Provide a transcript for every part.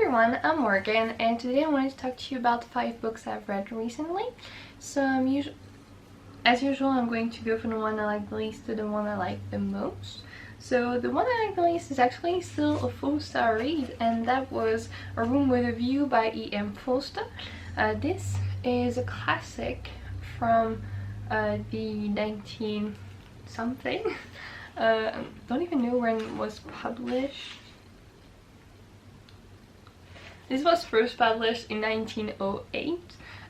everyone, I'm Morgan, and today I wanted to talk to you about 5 books I've read recently. So as usual, I'm going to go from the one I like the least to the one I like the most. So the one I like the least is actually still a full-star read, and that was A Room with a View by E.M. Forster. This is a classic from the 19 something. Don't even know when it was published. This was first published in 1908,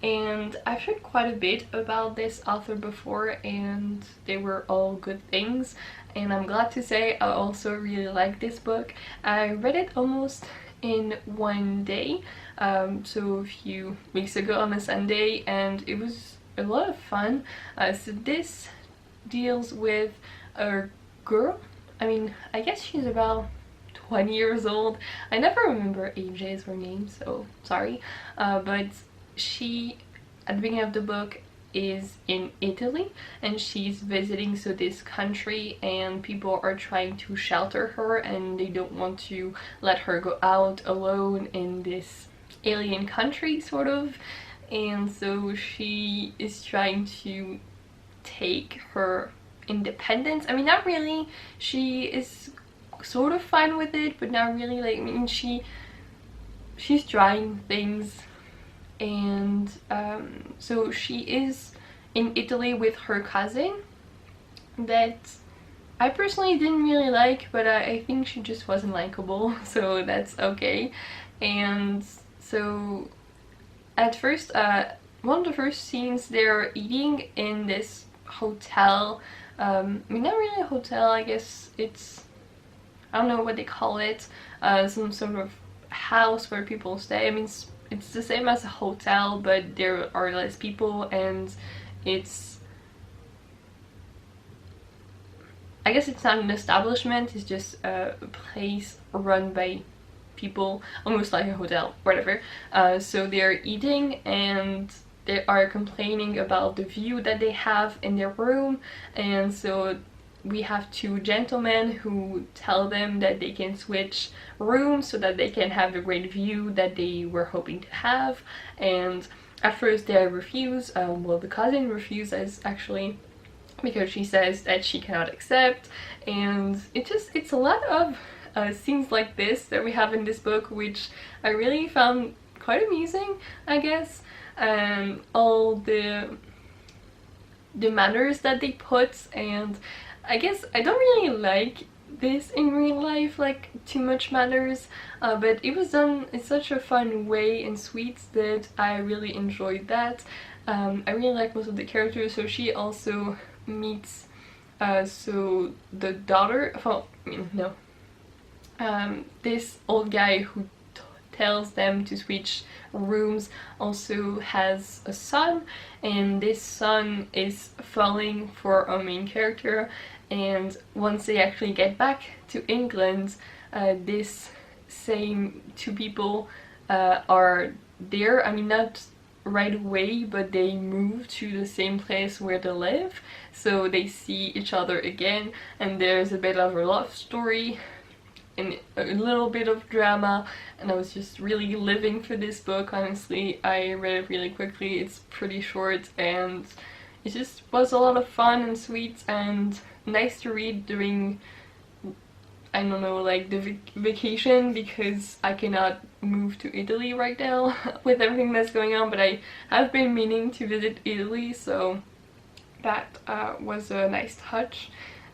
and I've heard quite a bit about this author before, and they were all good things, and I'm glad to say I also really like this book. I read it almost in one day, so a few weeks ago on a Sunday, and it was a lot of fun. So this deals with a girl. I guess she's about 20 years old. I never remember ages or names, so sorry. But she, at the beginning of the book, is in Italy, and she's visiting this country, and people are trying to shelter her, and they don't want to let her go out alone in this alien country, sort of. And so she is trying to take her independence. Not really. She is sort of fine with it, but not really. She's trying things, and so she is in Italy with her cousin that I personally didn't really like, but I think she just wasn't likable, so that's okay. And so at first, one of the first scenes, they're eating in this hotel. Not really a hotel, I guess it's, I don't know what they call it, some sort of house where people stay. It's the same as a hotel, but there are less people, and I guess it's not an establishment, it's just a place run by people, almost like a hotel, whatever. So they're eating, and they are complaining about the view that they have in their room, and so we have 2 gentlemen who tell them that they can switch rooms so that they can have the great view that they were hoping to have. And at first they refuse. Well, the cousin refuses actually, because she says that she cannot accept. And it's a lot of scenes like this that we have in this book, which I really found quite amusing, I guess. And all the manners that they put, and I guess I don't really like this in real life, like too much manners, but it was done in such a fun way and sweet that I really enjoyed that. I really like most of the characters. So she also meets so the daughter, well, no, this old guy who tells them to switch rooms also has a son, and this son is falling for our main character. And once they actually get back to England, this same 2 people are there. Not right away, but they move to the same place where they live, so they see each other again, and there's a bit of a love story and a little bit of drama, and I was just really living for this book. Honestly, I read it really quickly. It's pretty short, and it just was a lot of fun and sweet and nice to read during, I don't know, like the vacation, because I cannot move to Italy right now with everything that's going on, but I have been meaning to visit Italy, so that was a nice touch.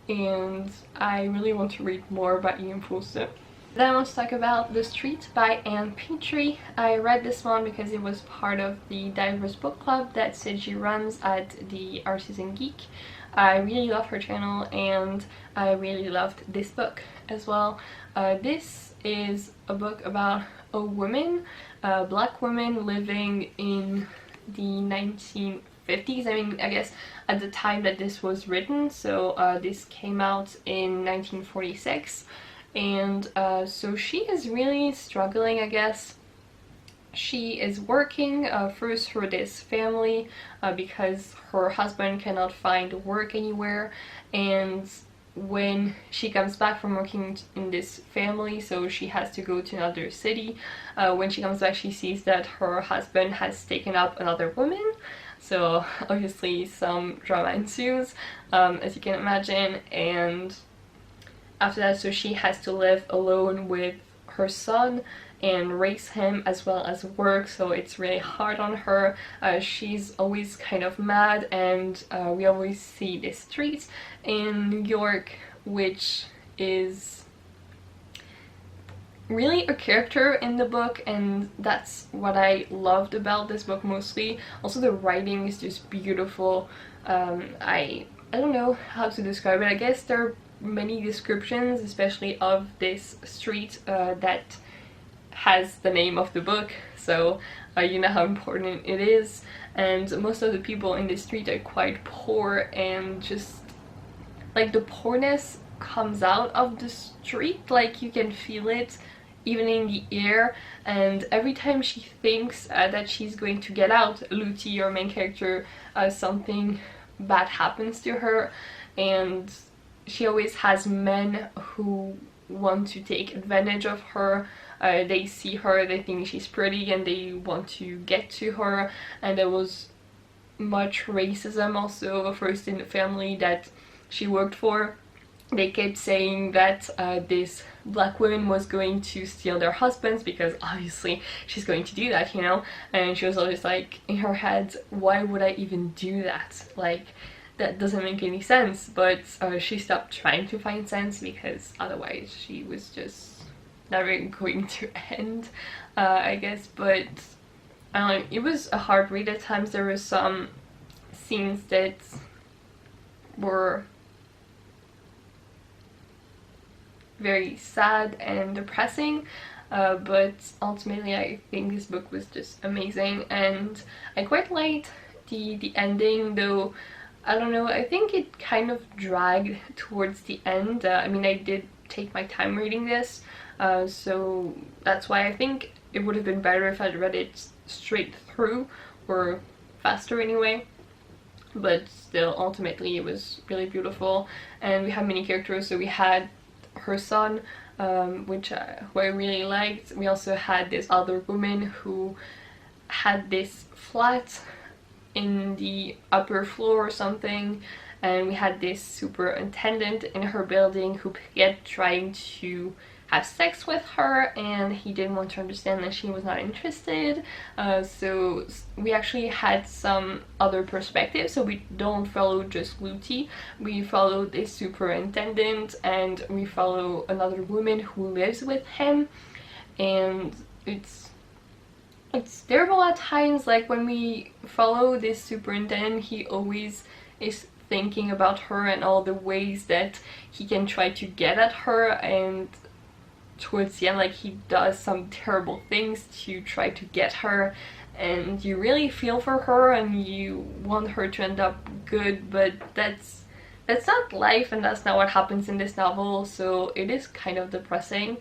And I really want to read more about E.M. Forster. Then I want to talk about The Street by Ann Petry. I read this one because it was part of the diverse book club that Siji runs at the Artisan Geek. I really love her channel, and I really loved this book as well. This is a book about a woman, a black woman living in the 1950s. I guess at the time that this was written, so this came out in 1946, and so she is really struggling, I guess. She is working first for this family because her husband cannot find work anywhere, and when she comes back from working in this family, so she has to go to another city. When she comes back, she sees that her husband has taken up another woman, so obviously some drama ensues, as you can imagine. And after that, so she has to live alone with her son and raise him as well as work, so it's really hard on her. She's always kind of mad, and we always see this street in New York, which is really a character in the book, and that's what I loved about this book mostly. Also, the writing is just beautiful. I don't know how to describe it. I guess there are many descriptions, especially of this street that has the name of the book, so you know how important it is. And most of the people in the street are quite poor, and just like the poorness comes out of the street, like you can feel it even in the air. And every time she thinks that she's going to get out, Luti, our main character, something bad happens to her, and she always has men who want to take advantage of her. They see her, they think she's pretty, and they want to get to her. And there was much racism also, first in the family that she worked for. They kept saying that this black woman was going to steal their husbands, because obviously she's going to do that, you know. And she was always like, in her head, why would I even do that? Like, that doesn't make any sense. But she stopped trying to find sense, because otherwise she was just never going to end, I guess. But it was a hard read at times. There were some scenes that were very sad and depressing, but ultimately I think this book was just amazing, and I quite liked the ending, though I don't know, I think it kind of dragged towards the end. I mean, I did take my time reading this, so that's why I think it would have been better if I'd read it straight through, or faster anyway. But still, ultimately it was really beautiful. And we had many characters, so we had her son, who I really liked. We also had this other woman who had this flat in the upper floor or something, and we had this superintendent in her building who kept trying to have sex with her, and he didn't want to understand that she was not interested. So we actually had some other perspectives, so we don't follow just Luti, we follow this superintendent, and we follow another woman who lives with him. And it's terrible at times. Like, when we follow this superintendent, he always is thinking about her and all the ways that he can try to get at her, and towards the end, like, he does some terrible things to try to get her, and you really feel for her and you want her to end up good, but that's not life, and that's not what happens in this novel. So it is kind of depressing,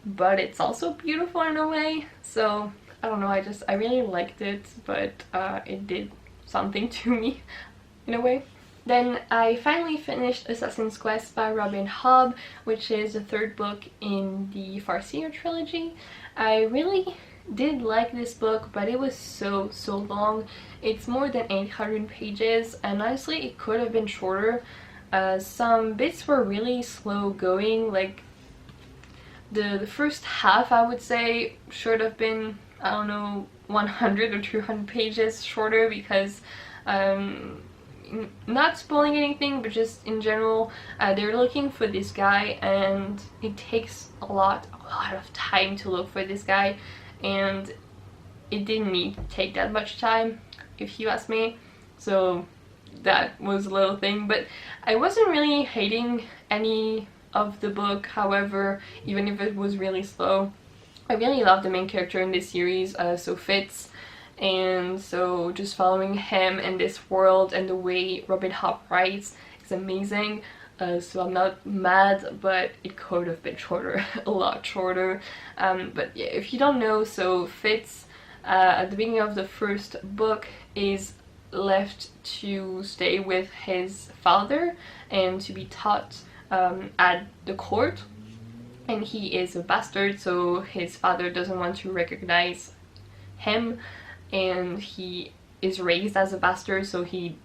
but it's also beautiful in a way. So I don't know, I really liked it, but it did something to me in a way. Then I finally finished Assassin's Quest by Robin Hobb, which is the third book in the Farseer trilogy. I really did like this book, but it was so long. It's more than 800 pages, and honestly it could have been shorter. Some bits were really slow going, like the first half I would say should have been, I don't know, 100 or 200 pages shorter, because not spoiling anything, but just in general, they're looking for this guy, and it takes a lot of time to look for this guy, and it didn't need to take that much time, if you ask me. So that was a little thing, but I wasn't really hating any of the book. However, even if it was really slow, I really love the main character in this series, so Fitz. And so just following him in this world and the way Robin Hobb writes is amazing. So I'm not mad, but it could have been shorter, a lot shorter. But yeah, if you don't know, so Fitz at the beginning of the first book is left to stay with his father and to be taught at the court, and he is a bastard, so his father doesn't want to recognize him, and he is raised as a bastard, so he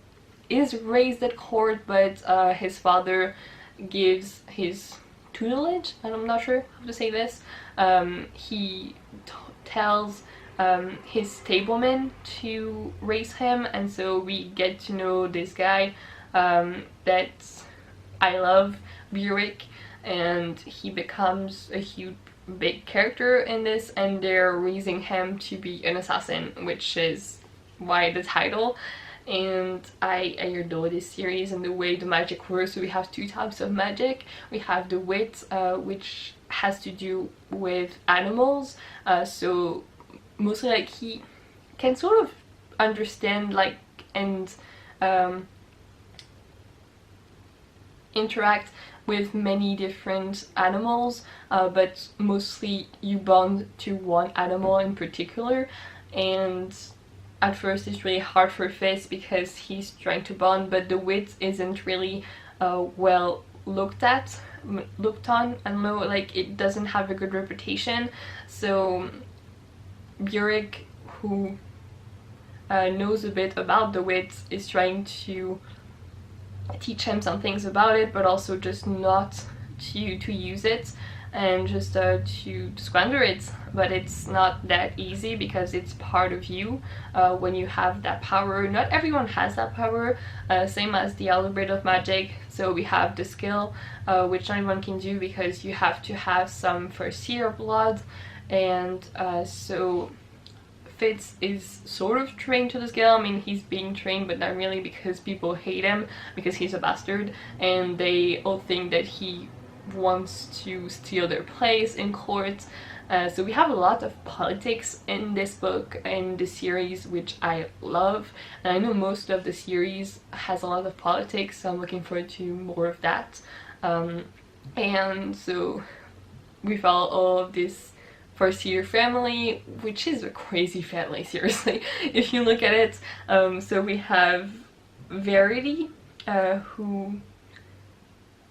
is raised at court, but his father gives his tutelage, and I'm not sure how to say this, he tells his stableman to raise him, and so we get to know this guy that I love, Burek, and he becomes a huge big character in this, and they're raising him to be an assassin, which is why the title. And I adore this series and the way the magic works. So we have two types of magic. We have the wit, which has to do with animals, so mostly like he can sort of understand like and interact with many different animals, but mostly you bond to one animal in particular. And at first it's really hard for Fitz because he's trying to bond, but the wit isn't really well looked on, and no, like it doesn't have a good reputation. So Burek, who knows a bit about the wit, is trying to teach him some things about it, but also just not to use it and just to squander it. But it's not that easy because it's part of you when you have that power. Not everyone has that power, same as the other bit of magic. So we have the skill, which not everyone can do because you have to have some Farseer blood, and so Fitz is sort of trained to the skill. I mean, he's being trained, but not really, because people hate him because he's a bastard, and they all think that he wants to steal their place in court. So we have a lot of politics in this book and the series, which I love, and I know most of the series has a lot of politics, so I'm looking forward to more of that. And so we follow all of this Farseer family, which is a crazy family, seriously, if you look at it. So we have Verity, who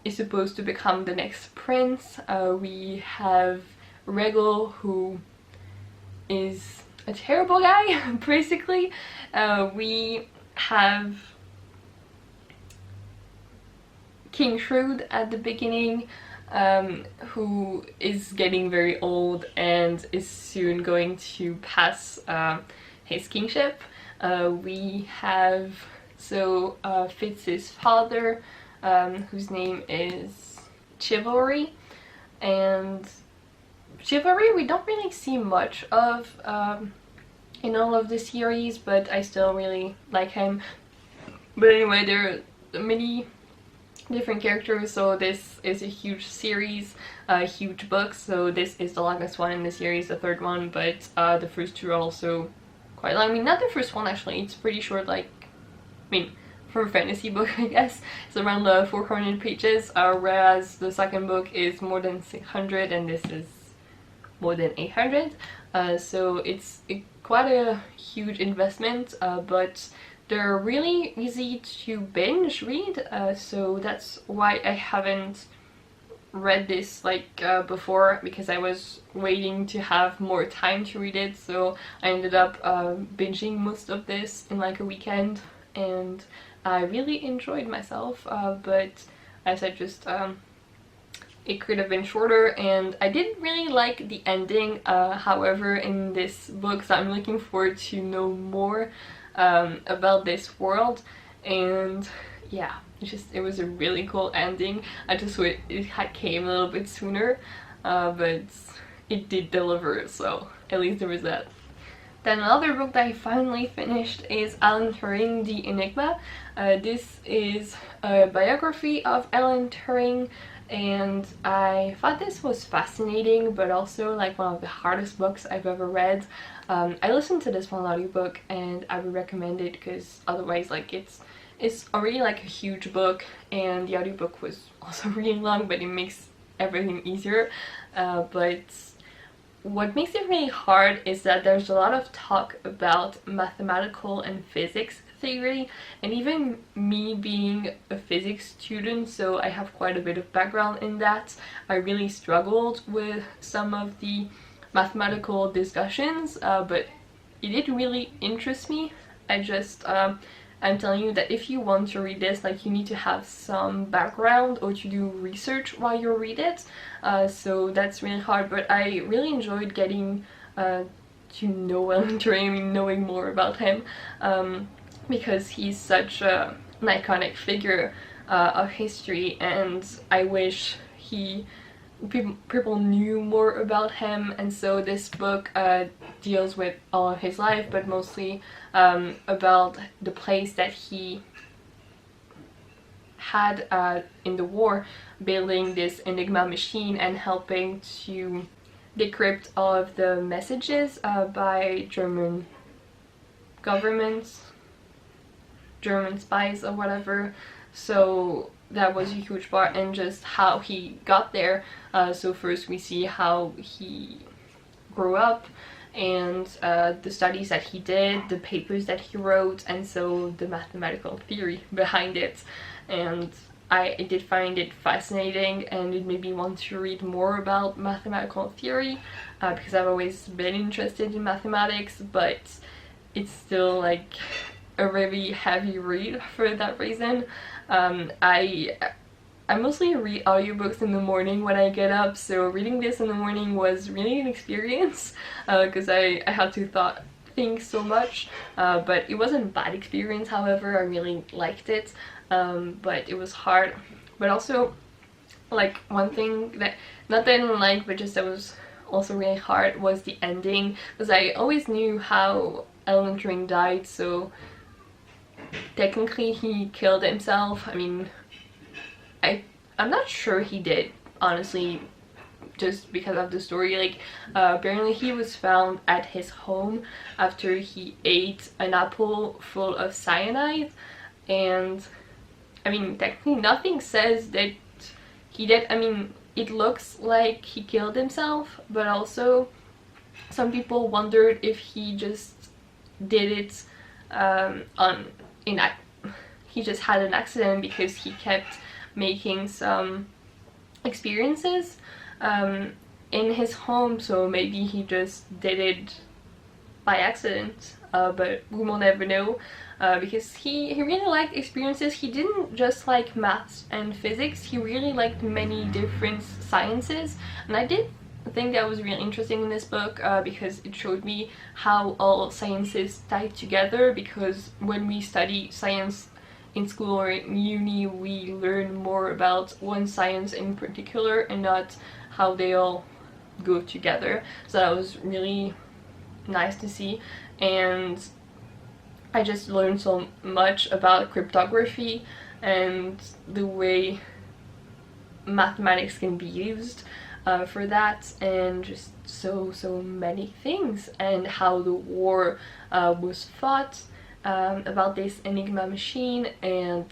is supposed to become the next prince. We have Regal, who is a terrible guy, basically. We have King Shrewd at the beginning, who is getting very old and is soon going to pass his kingship. We have Fitz's father, whose name is Chivalry, and Chivalry we don't really see much of in all of the series, but I still really like him. But anyway, there are many different characters, so this is a huge series, huge book, so this is the longest one in the series, the third one, but the first two are also quite long. I mean, not the first one actually, it's pretty short, like, I mean, for a fantasy book, I guess, it's around 400 pages, whereas the second book is more than 600 and this is more than 800, so it's quite a huge investment, but they're really easy to binge read, so that's why I haven't read this like before, because I was waiting to have more time to read it. So I ended up binging most of this in like a weekend, and I really enjoyed myself, but as I just it could have been shorter, and I didn't really like the ending, however, in this book, so I'm looking forward to know more about this world. And yeah, it was a really cool ending. I just wish it had came a little bit sooner, but it did deliver, so at least there was that. Then another book that I finally finished is Alan Turing, The Enigma. This is a biography of Alan Turing, and I thought this was fascinating, but also like one of the hardest books I've ever read. I listened to this one audiobook, and I would recommend it because otherwise, like, it's already like a huge book, and the audiobook was also really long, but it makes everything easier. But what makes it really hard is that there's a lot of talk about mathematical and physics theory, and even me being a physics student, so I have quite a bit of background in that, I really struggled with some of the mathematical discussions, but it did really interest me. I'm telling you that if you want to read this, like, you need to have some background or to do research while you read it, so that's really hard, but I really enjoyed getting to know Alan Turing, knowing more about him, because he's such an iconic figure of history, and I wish people knew more about him. And so this book deals with all of his life, but mostly about the place that he had in the war, building this Enigma machine and helping to decrypt all of the messages by German governments, German spies or whatever. So that was a huge part, and just how he got there. So first we see how he grew up, and the studies that he did, the papers that he wrote, and so the mathematical theory behind it. And I did find it fascinating, and it made me want to read more about mathematical theory, because I've always been interested in mathematics, but it's still like a really heavy read for that reason. I mostly read audiobooks in the morning when I get up, so reading this in the morning was really an experience, because I had to think so much, but it wasn't a bad experience. However, I really liked it, but it was hard. But also, like, one thing that, not that I didn't like, but just that was also really hard, was the ending, because I always knew how Alan Turing died, so technically he killed himself. I mean, I'm not sure he did, honestly, just because of the story. Like, apparently he was found at his home after he ate an apple full of cyanide, and I mean, technically nothing says that he did. I mean, it looks like he killed himself, but also some people wondered if he just did it he just had an accident, because he kept making some experiences in his home, so maybe he just did it by accident, but we will never know, because he really liked experiences. He didn't just like maths and physics, he really liked many different sciences, and I did think that was really interesting in this book, because it showed me how all sciences tied together, because when we study science in school or in uni, we learn more about one science in particular and not how they all go together. So that was really nice to see, and I just learned so much about cryptography and the way mathematics can be used for that, and just so many things, and how the war was fought about this Enigma machine. And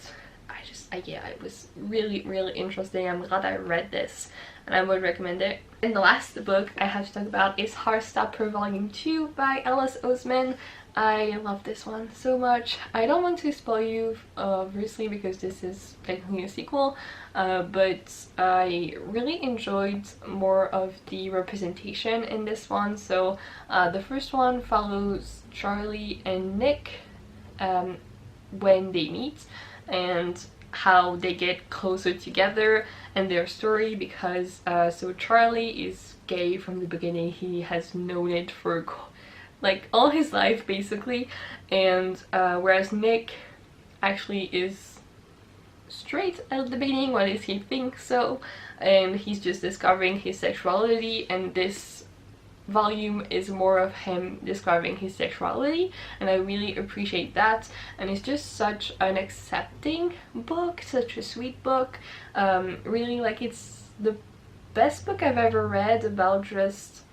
yeah, it was really interesting. I'm glad I read this, and I would recommend it. And the last book I have to talk about is Heartstopper Volume 2 by Oseman. I love this one so much. I don't want to spoil you, obviously, because this is technically a sequel, but I really enjoyed more of the representation in this one. So the first one follows Charlie and Nick when they meet, and how they get closer together and their story, because so Charlie is gay from the beginning. He has known it for like all his life basically, and whereas Nick actually is straight at the beginning, or at least he thinks so, and he's just discovering his sexuality, and this volume is more of him discovering his sexuality, and I really appreciate that. And it's just such an accepting book, such a sweet book. Really, like, it's the best book I've ever read about just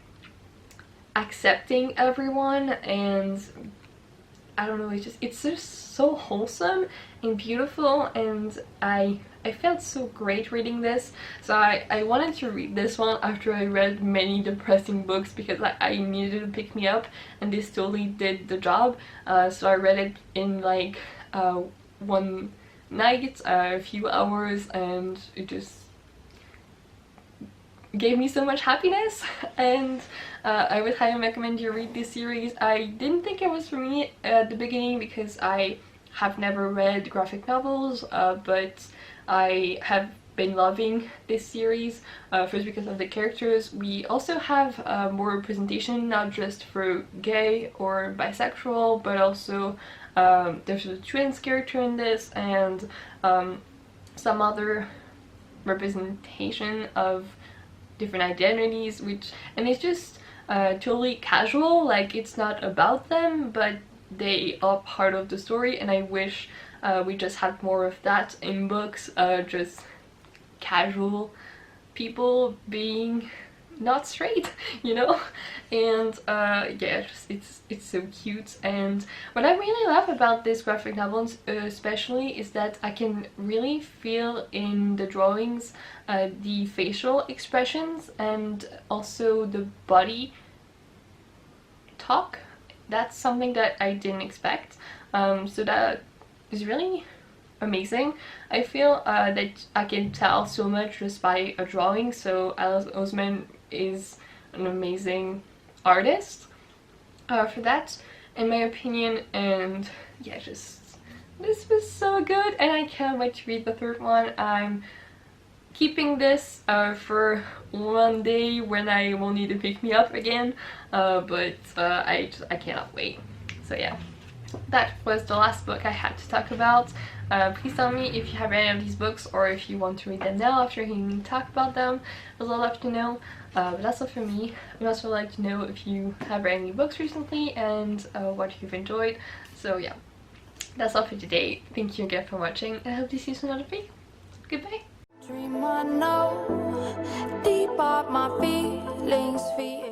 accepting everyone, and I don't know, it's just so wholesome and beautiful, and I I felt so great reading this, so I wanted to read this one after I read many depressing books because I needed to pick me up, and this totally did the job. So I read it in like one night, a few hours, and it just gave me so much happiness. And I would highly recommend you read this series. I didn't think it was for me at the beginning because I have never read graphic novels, but I have been loving this series, first because of the characters. We also have more representation, not just for gay or bisexual, but also there's a trans character in this, and some other representation of different identities, and it's just totally casual, like it's not about them, but they are part of the story, and I wish we just had more of that in books, just casual people being not straight, you know? And yeah, it's so cute. And what I really love about this graphic novel especially is that I can really feel in the drawings the facial expressions and also the body talk. That's something that I didn't expect, so that is really amazing. I feel that I can tell so much just by a drawing, so Oseman is an amazing artist for that, in my opinion. And yeah, just this was so good, and I can't wait to read the third one. I'm keeping this for one day when I will need to pick me up again, but I cannot wait. So yeah, that was the last book I had to talk about. Please tell me if you have any of these books, or if you want to read them now after hearing me talk about them. I'd love to know. But that's all for me. I'd also like to know if you have read any books recently and what you've enjoyed. So yeah, that's all for today. Thank you again for watching, and I hope to see you soon on another video. Goodbye. Dream I know, deep up my feelings feel